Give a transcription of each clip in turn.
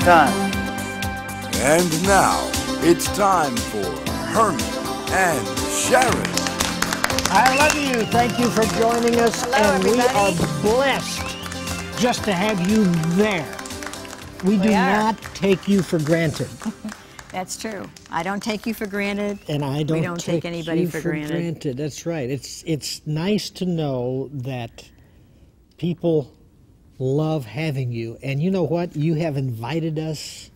Time. And now, it's time for Herman and Sharron. I love you. Thank you for joining us. Hello, and everybody. We are blessed just to have you there. We do not take you for granted. That's true. I don't take you for granted. And I don't, we don't take anybody for granted. That's right. It's nice to know that people love having you. And you know what? You have invited us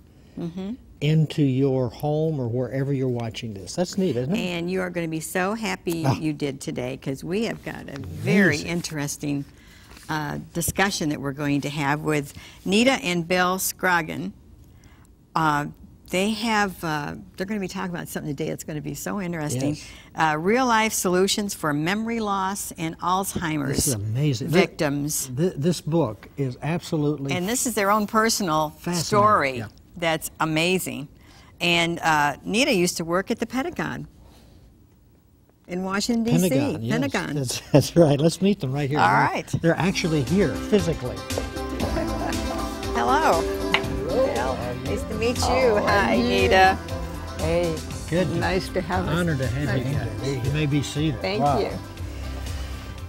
into your home or wherever you're watching this. That's neat, isn't it? And you are going to be so happy you did today, because we have got a very interesting discussion that we're going to have with Nita and Bill Scoggan. They're going to be talking about something today that's going to be so interesting. Yes. Real-life solutions for memory loss and Alzheimer's This is amazing. victims. This book is absolutely And this is their own personal story that's amazing. And Nita used to work at the Pentagon in Washington, D.C. Pentagon. Yes. That's right. Let's meet them right here. All right. They're actually here physically. Hello. Well, nice to meet you. Hi, Nita. Hey, Good. nice to have us. Honored to have you. You may be seated. Thank you.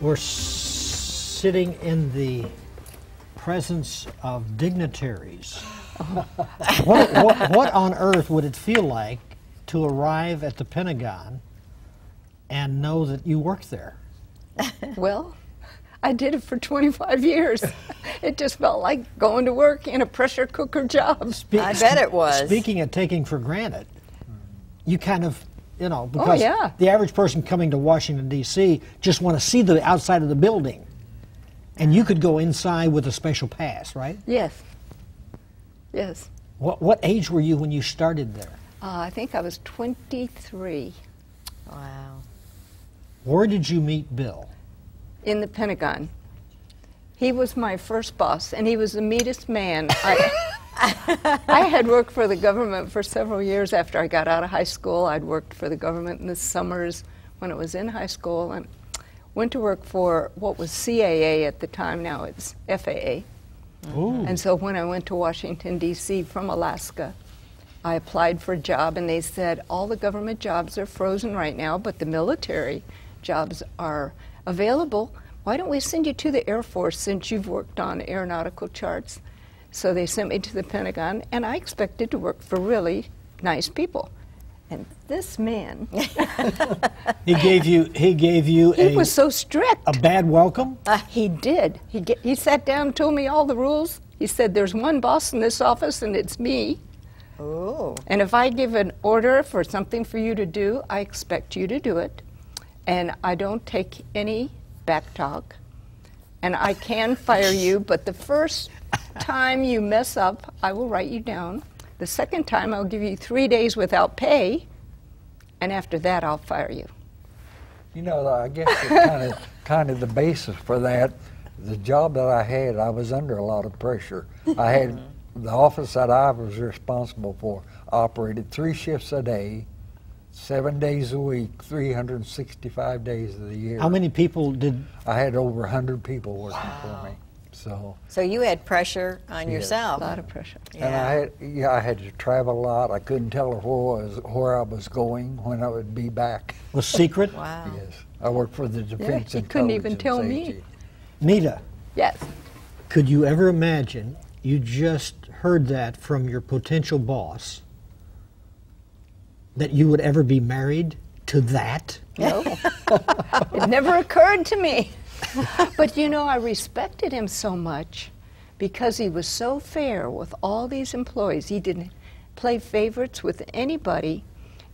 We're sitting in the presence of dignitaries. What on earth would it feel like to arrive at the Pentagon and know that you worked there? Well, I did it for 25 years. It just felt like going to work in a pressure cooker job. I bet it was. Speaking of taking for granted, you kind of, because yeah. the average person coming to Washington, D.C. just want to see the outside of the building. And you could go inside with a special pass, right? Yes. Yes. What age were you when you started there? I think I was 23 Wow. Where did you meet Bill? in the Pentagon. He was my first boss, and he was the meanest man. I had worked for the government for several years after I got out of high school. I'd worked for the government in the summers when I was in high school, and went to work for what was CAA at the time. Now it's FAA. Ooh. And so when I went to Washington, D.C. from Alaska, I applied for a job, and they said, all the government jobs are frozen right now, but the military jobs are available. Why don't we send you to the Air Force since you've worked on aeronautical charts? So they sent me to the Pentagon, and I expected to work for really nice people. And this man, He gave you he was so strict. a bad welcome? He did. He sat down and told me all the rules. He said, there's one boss in this office, and it's me. Oh. And if I give an order for something for you to do, I expect you to do it. And I don't take any back talk. And I can fire you, but the first time you mess up, I will write you down. The second time, I'll give you 3 days without pay. And after that, I'll fire you. You know, I guess it's kind of the basis for that. The job that I had, I was under a lot of pressure. I had the office that I was responsible for operated 3 shifts a day, 7 days a week, 365 days of the year. How many people did? I had over 100 people working for me. So you had pressure on A yourself. lot of pressure. And I had to travel a lot. I couldn't tell her where I was going, when I would be back. Was secret? Wow. Yes, I worked for the Defense he couldn't even Intelligence tell me. Agency. Nita, Yes. could you ever imagine you just heard that from your potential boss, that you would ever be married to that? No. It never occurred to me. But you know, I respected him so much because he was so fair with all these employees. He didn't play favorites with anybody,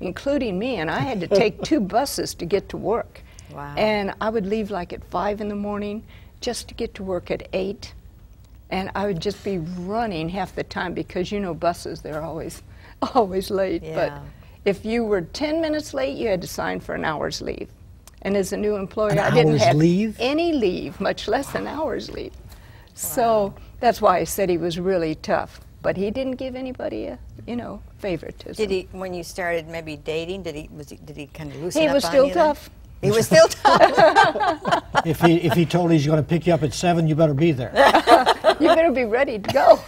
including me, and I had to take 2 buses to get to work. Wow. And I would leave like at 5 in the morning just to get to work at 8. And I would just be running half the time because, you know, buses, they're always late. Yeah. But if you were 10 minutes late, you had to sign for an hour's leave. And as a new employee, I didn't have any leave, much less an hour's leave. So that's why I said he was really tough. But he didn't give anybody a, favoritism. Did he, when you started maybe dating, did he kind of loosen up on you? He was still tough. He was still tough. If he told you he's going to pick you up at 7, you better be there. You better be ready to go.